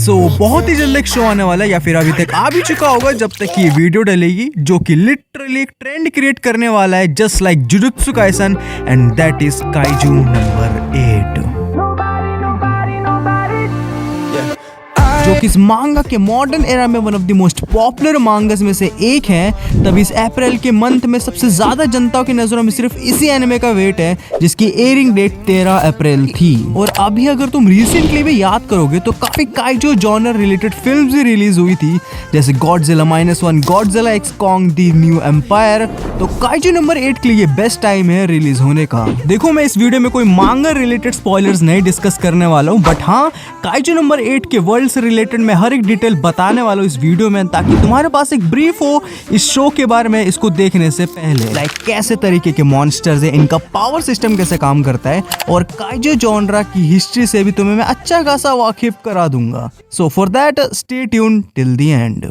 बहुत ही जल्द एक शो आने वाला है या फिर अभी तक आ भी चुका होगा जब तक ये वीडियो डलेगी, जो कि लिटरली एक ट्रेंड क्रिएट करने वाला है just like jujutsu Kaisen, and that is kaiju number 8, जो कि इस मांगा के मॉडर्न एरा में one of the most popular मांगास में से एक है। तभी इस अप्रैल के मंथ में सबसे ज्यादा जनता की नजरों में सिर्फ इसी एनिमे का वेट है, जिसकी एयरिंग डेट 13 अप्रैल थी। और अभी अगर तुम रिसेंटली भी याद करोगे तो काफी काइजू जॉनर रिलेटेड फिल्म्स भी रिलीज हुई थी, जैसे Godzilla -1, Godzilla x Kong the new empire. तो काइजू नंबर 8 के लिए बेस्ट टाइम है रिलीज होने का। देखो, मैं इस वीडियो में कोई मांगा रिलेटेड स्पॉयलर्स नहीं डिस्कस करने वाला हूँ, बट हाँ, काइजू नंबर 8 के वर्ल्ड से रिलेटेड मैं हर एक डिटेल बताने वाला हूँ इस वीडियो में, ताकि तुम्हारे पास एक ब्रीफ हो इस शो के बारे में इसको देखने से पहले। लाइक कैसे तरीके के मॉन्स्टर्स है, इनका पावर सिस्टम कैसे काम करता है, और काइजू जॉनरा की हिस्ट्री से भी तुम्हें मैं अच्छा खासा वाकिफ करा दूंगा। So for that stay tuned till the end.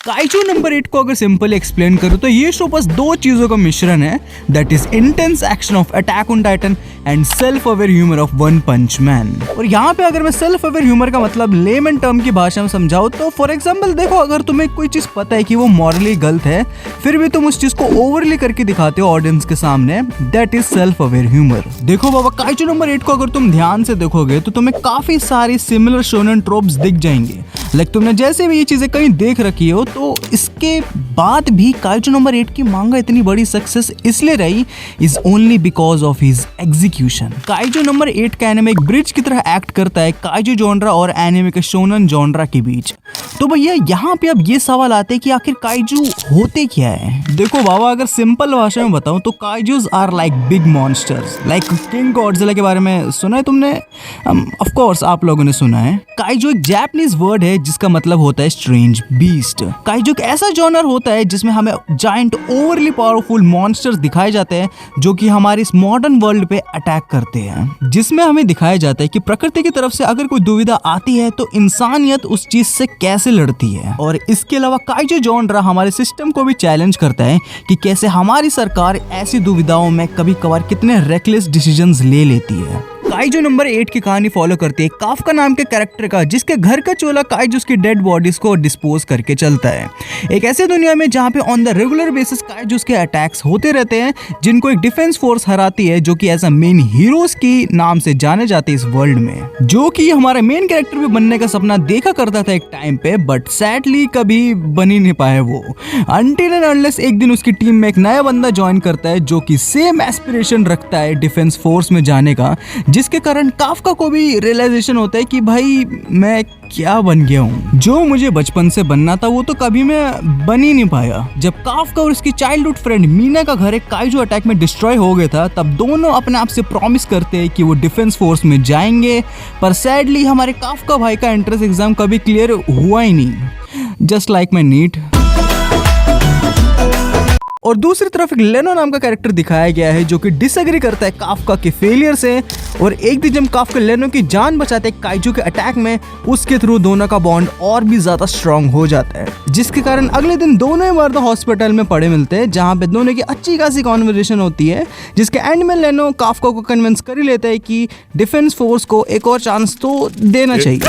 Kaiju number 8 को अगर सिंपली एक्सप्लेन करूं तो ये शो बस दो चीजों का मिश्रण है, that is intense action of Attack on Titan and self aware humour of One Punch Man. और यहाँ पे अगर मैं सेल्फ अवेयर ह्यूमर का मतलब लेमन टर्म की भाषा में समझाऊं तो फॉर एग्जांपल देखो, अगर तुम्हें कोई चीज पता है कि वो मॉरली गलत है, फिर भी तुम उस चीज को ओवरली करके दिखाते हो ऑडियंस के सामने, that is self aware humour. देखो बाबा, काइजू नंबर 8 को अगर तुम ध्यान से देखोगे तो तुम्हें काफी सारी सिमिलर शोनेन ट्रोप्स दिख जाएंगे। लाइक तुमने जैसे भी ये चीजें कहीं देख रखी हो, तो इसके बाद भी काइजू नंबर 8 की मांगा इतनी बड़ी सक्सेस इसलिए रही is only because of his execution. Kaiju number 8 का एनिमे एक ब्रिज की तरह एक्ट करता है काइजू जॉनरा और एनिमे के शोनन जॉनरा के बीच। तो भैया यहाँ पे अब ये सवाल आते हैं कि आखिर काइजू होते क्या है। देखो बाबा, अगर सिंपल भाषा में बताऊं तो kaijus are like big monsters. Like King Godzilla के बारे में सुना है तुमने? ऑफ कोर्स आप लोगों ने सुना है। काइजू एक जापानीज वर्ड है जिसका मतलब होता है स्ट्रेंज बीस्ट। काइजू एक ऐसा जॉनर होता है जिसमें हमें जायंट ओवरली पावरफुल मॉन्स्टर्स दिखाए जाते हैं जो कि हमारे इस मॉडर्न वर्ल्ड पे अटैक करते हैं, जिसमें हमें दिखाया जाता है कि प्रकृति की तरफ से अगर कोई दुविधा आती है तो इंसानियत उस चीज से कैसे लड़ती है। और इसके अलावा काइजू जॉनरा हमारे सिस्टम को भी चैलेंज करता है कि कैसे हमारी सरकार ऐसी दुविधाओं में कभी कभार कितने रेकलेस डिसीजंस ले लेती है। काइजू नंबर 8 की कहानी फॉलो करती है काफका नाम के कैरेक्टर का, जिसके घर का चोला काइजूस की डेड बॉडीज को डिस्पोज करके चलता है। एक ऐसे दुनिया में जहाँ पे on the regular basis kaijus के अटैक्स होते रहते हैं, जिनको एक डिफेंस फोर्स हराती है, जो कि एज अ मेन हीरोज की नाम से जाने जाते हैं इस वर्ल्ड में, जो कि हमारा मेन कैरेक्टर भी बनने का सपना देखा करता था एक टाइम पे, बट सैडली कभी बन ही नहीं पाया वो, अनटिल एंड अनलेस एक दिन उसकी टीम में एक नया बंदा ज्वाइन करता है जो कि सेम एस्पिरेशन रखता है डिफेंस फोर्स में जाने का, जिसके कारण काफका को भी रियलाइजेशन होता है कि भाई मैं क्या बन गया हूँ, जो मुझे बचपन से बनना था वो तो कभी मैं बन ही नहीं पाया। जब काफका और उसकी चाइल्डहुड फ्रेंड मीना का घर एक काइजू अटैक में डिस्ट्रॉय हो गया था, तब दोनों अपने आप से प्रॉमिस करते हैं कि वो डिफेंस फोर्स में जाएंगे, पर सैडली हमारे काफका भाई का एंट्रेंस एग्जाम कभी क्लियर हुआ ही नहीं, जस्ट लाइक माय नीट। और दूसरी तरफ एक लेनो नाम का कैरेक्टर दिखाया गया है जो कि डिसएग्री करता है काफका के फेलियर से, और एक दिन जब काफका लेनो की जान बचाते हैं काइजू के अटैक में, उसके थ्रू दोनों का बॉन्ड और भी ज्यादा स्ट्रांग हो जाता है, जिसके कारण अगले दिन दोनों ही मर्द हॉस्पिटल में पड़े मिलते हैं, जहाँ पे दोनों की अच्छी खासी कॉन्वर्सेशन होती है, जिसके एंड में लेनो काफका को कन्विंस कर ही लेता है कि डिफेंस फोर्स को एक और चांस तो देना चाहिए।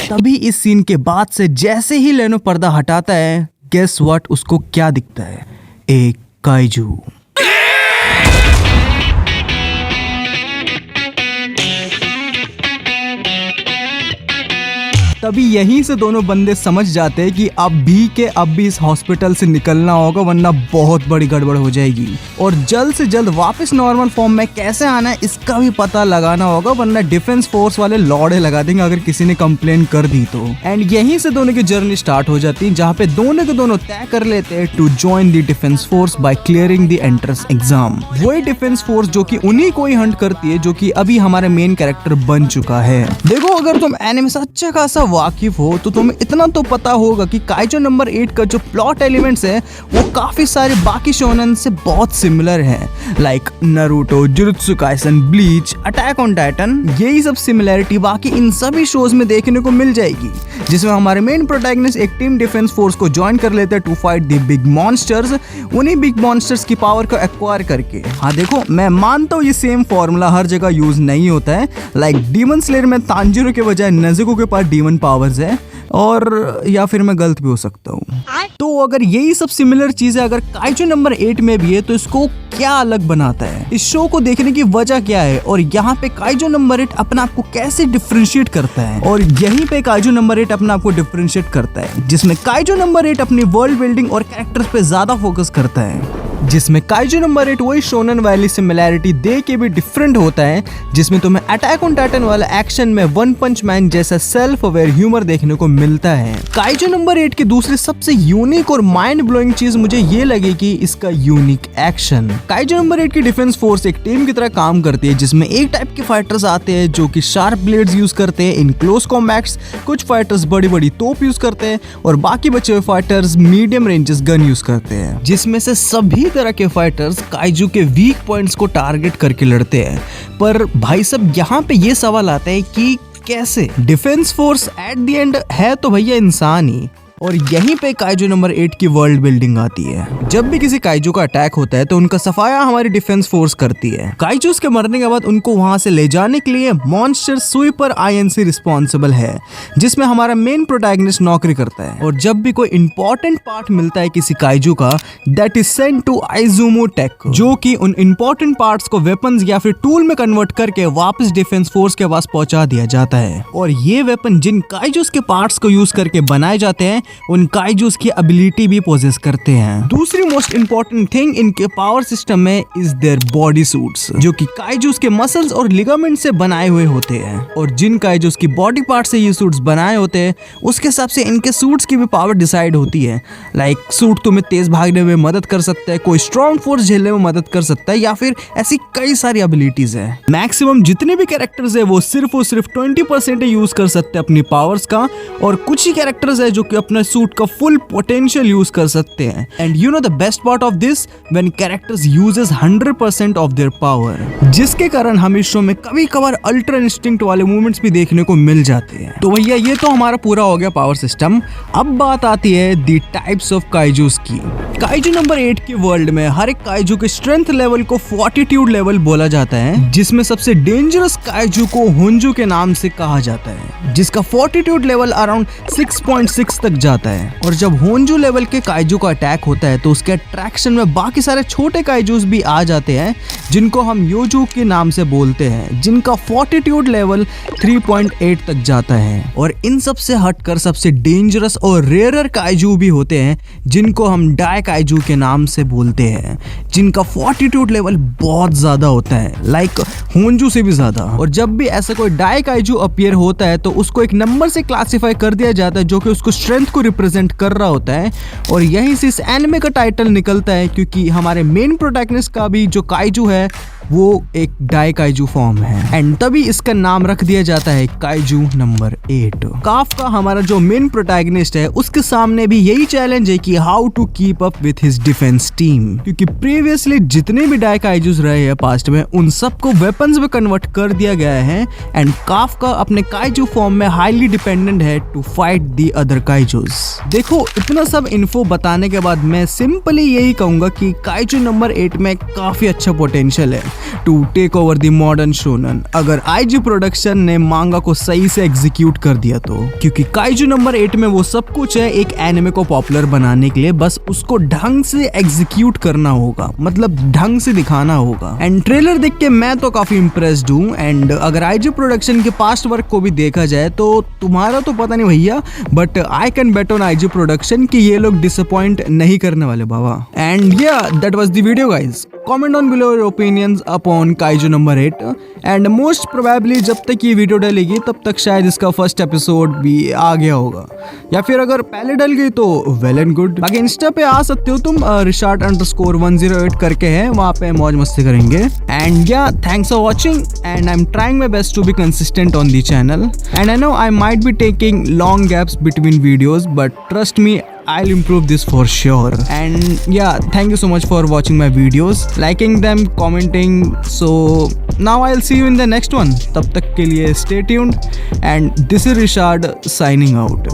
तभी इस सीन के बाद से जैसे ही लेनो पर्दा हटाता है, गेस व्हाट, उसको क्या दिखता है? एक काइजू। तभी यहीं से दोनों बंदे समझ जाते हैं कि अब भी इस हॉस्पिटल से निकलना होगा, वरना बहुत बड़ी गड़बड़ हो जाएगी, और जल्द से जल्द वापस नॉर्मल फॉर्म में कैसे आना है इसका भी पता लगाना होगा, वरना डिफेंस फोर्स वाले लौड़े लगा देंगे अगर किसी ने कंप्लेन कर दी तो। एंड यहीं से दोनों की जर्नी स्टार्ट हो जाती है, जहाँ पे दोनों के दोनों तय कर लेते हैं to join the defence force by clearing the entrance exam. वही डिफेंस फोर्स जो कि उन्हीं को ही हंट करती है, जो कि अभी हमारे मेन कैरेक्टर बन चुका है। देखो, अगर तुम एनिमे से अच्छा खासा वाकिफ हो तो तुम्हें इतना तो पता होगा कि काइजो नंबर 8 का जो प्लॉट एलिमेंट्स है वो काफी सारे बाकी शोनन से बहुत सिमिलर है, like Naruto, jujutsu Kaisen, bleach, attack on Titan. यही सब सिमिलरिटी बाकी इन सभी शोज में देखने को मिल जाएगी, जिसमें हमारे मेन प्रोटैगनिस्ट एक टीम डिफेंस फोर्स को ज्वाइन कर लेते हैं to fight the big monsters, उन्हीं बिग मॉन्स्टर्स की पावर को एक्वायर करके। हाँ देखो, मैं मानता हूँ ये सेम फॉर्मूला हर जगह यूज नहीं होता है, लाइक डीमन स्लेयर में तांजीरो के बजाय नेज़ुको के पास डीमन पावर्स है, और या फिर मैं गलत भी हो सकता हूँ। तो अगर यही सब सिमिलर चीजें अगर काइजो नंबर 8 में भी है तो इसको क्या अलग बनाता है, इस शो को देखने की वजह क्या है, और यहाँ पे काइजो नंबर 8 अपने आप को कैसे डिफरेंशिएट करता है, और यहीं पे काइजो नंबर 8 अपने आप को डिफरेंशिएट करता है, जिसमें काइजो नंबर 8 अपनी वर्ल्ड बिल्डिंग और कैरेक्टर्स पे ज्यादा फोकस करता है, जिसमें काइजो नंबर 8 वही शोनन वाली सिमिलैरिटी दे के भी डिफरेंट होता है, जिसमें तुम्हें अटैक ऑन टाइटन वाला एक्शन में वन पंच मैन जैसा सेल्फ अवेयर ह्यूमर देखने को मिलता है। काइजो नंबर 8 की दूसरी सबसे यूनिक और माइंड ब्लोइंग चीज मुझे ये लगी कि इसका यूनिक एक्शन। काइजो नंबर 8 की डिफेंस फोर्स एक टीम की तरह काम करती है, जिसमें एक टाइप के फाइटर्स आते हैं जो कि शार्प ब्लेड्स यूज करते हैं इन क्लोज कॉम्बैट्स, कुछ फाइटर्स बड़ी बड़ी तोप यूज करते हैं, और बाकी बचे हुए fighters medium ranges gun use करते हैं, जिसमें से सभी तरह के फाइटर्स काइजू के वीक पॉइंट्स को टारगेट करके लड़ते हैं। पर भाई साहब यहाँ पे ये सवाल आता है कि कैसे? Defence force at the end है तो भैया इंसान ही, और यहीं पे काइजो नंबर 8 की वर्ल्ड बिल्डिंग आती है। जब भी किसी काइजू का अटैक होता है तो उनका सफाया हमारी डिफेंस फोर्स करती है। काइजूस के मरने के बाद उनको वहां से ले जाने के लिए मॉन्स्टर स्वीपर आईएनसी रिस्पॉन्सिबल है, जिसमें हमारा मेन प्रोटैगनिस्ट नौकरी करता है, और जब भी कोई इंपॉर्टेंट पार्ट मिलता है किसी काइजू का, that is sent to Izumo tech, जो कि उन इंपॉर्टेंट पार्ट्स को वेपन्स या फिर टूल में कन्वर्ट करके वापस डिफेंस फोर्स के पास पहुंचा दिया जाता है। और ये वेपन जिन काइजूस के पार्ट्स को यूज करके बनाए जाते हैं उन काइजूस की एबिलिटी भी पोजेस करते हैं। दूसरी मोस्ट इंपॉर्टेंट थिंग इनके पावर सिस्टम में इज देयर बॉडी सूट्स, जो कि काइजूस के मसल्स और लिगामेंट से बनाए हुए होते हैं, और जिन काइजूस की बॉडी पार्ट से ये सूट्स बनाए होते हैं उसके हिसाब से इनके सूट्स की भी पावर डिसाइड होती है। लाइक सूट तुम्हें तेज भागने में मदद कर सकता है, कोई स्ट्रॉन्ग फोर्स झेलने में मदद कर सकता है, या फिर ऐसी कई सारी एबिलिटीज है। मैक्सिमम जितने भी कैरेक्टर्स है वो सिर्फ और सिर्फ 20% यूज कर सकते हैं अपनी पावर्स का, और कुछ ही कैरेक्टर्स है जो कि अपने सूट का फुल पोटेंशियल यूज कर सकते हैं। And you know the best part of this, when characters uses 100% of their power, जिसके कारण हम इस शो में कभी कभार अल्ट्रा इंस्टिंक्ट वाले मूवमेंट्स भी देखने को मिल जाते हैं। तो भैया ये तो हमारा पूरा हो गया पावर सिस्टम। अब बात आती है दी टाइप्स ऑफ काइजूस की। काइजू नंबर 8 के वर्ल्ड में हर एक काइजू के स्ट्रेंथ लेवल को फोर्टिट्यूड लेवल बोला जाता है, जिसमें सबसे डेंजरस काइजू को होंजू के नाम से कहा जाता है, जिसका फोर्टिट्यूड लेवल अराउंड 6.6 तक जाता है। और जब होंजू लेवल के काइजू का अटैक होता है तो उसके अट्रैक्शन में बाकी सारे छोटे काइजूस भी आ जाते हैं, जिनको हम योजू के नाम से बोलते हैं, जिनका फोर्टिट्यूड लेवल 3.8 तक जाता है। और इन सब से हटकर सबसे डेंजरस और रेयरर काइजू भी होते हैं, जिनको हम डाई काइजू के नाम से बोलते हैं, जिनका फोर्टिट्यूड लेवल बहुत ज्यादा होता है, लाइक होंजू से भी ज्यादा। और जब भी ऐसा कोई डाई काइजू अपीयर होता है तो उसको एक नंबर से क्लासिफाई कर दिया जाता है, जो कि उसको स्ट्रेंथ को रिप्रेजेंट कर रहा होता है। और यहीं से इस एनिमे का टाइटल निकलता है, क्योंकि हमारे मेन प्रोटैगनिस्ट का भी जो काइजू है वो एक डाई काइजू फॉर्म है, एंड तभी इसका नाम रख दिया जाता है काइजू नंबर 8। काफका हमारा जो मेन प्रोटैगनिस्ट है उसके सामने भी यही चैलेंज है कि how to keep up with his defence team, क्योंकि प्रीवियसली जितने भी डाई काइजूस रहे हैं पास्ट में उन सबको वेपन्स में कन्वर्ट कर दिया गया है, एंड काफका अपने काइजू फॉर्म में हाईली डिपेंडेंट है to fight the other kaijus. देखो, इतना सब इन्फो बताने के बाद मैं सिंपली यही कहूंगा कि काइजू नंबर 8 में काफी अच्छा पोटेंशियल है to take over the modern shonen, अगर आईजी प्रोडक्शन ने मांगा को सही से एग्जीक्यूट कर दिया तो। क्योंकि काइजू नंबर 8 में वो सब कुछ है एक एनिमे को पॉपुलर बनाने के लिए, बस उसको ढंग से एग्जीक्यूट करना होगा, मतलब ढंग से दिखाना होगा। एंड ट्रेलर देख के मैं तो काफी इम्प्रेस्ड हूँ, एंड अगर आईजी प्रोडक्शन के पास्ट वर्क को भी देखा जाए तो तुम्हारा तो पता नहीं भैया, but I can bet on IG production कि ये लोग डिसअपॉइंट नहीं करने वाले बाबा। एंड या that was the video guys. Comment on below your opinions upon kaiju number 8 and most probably जब तक ये वीडियो डलेगी तब तक शायद इसका फर्स्ट एपिसोड भी आ गया होगा, या फिर अगर पहले डल गई तो वेल एंड गुड। बाकी इंस्टा पे आ सकते हो तुम, Rishad_108 करके है, वहाँ पे मौज मस्ती करेंगे। And yeah thanks for watching and I am trying my best to be consistent on the channel and I know I might be taking long gaps between videos but trust me I'll improve this for sure. And yeah, thank you so much for watching my videos, liking them, commenting. So now I'll see you in the next one. तब तक के लिए stay tuned and this is Rishad signing out.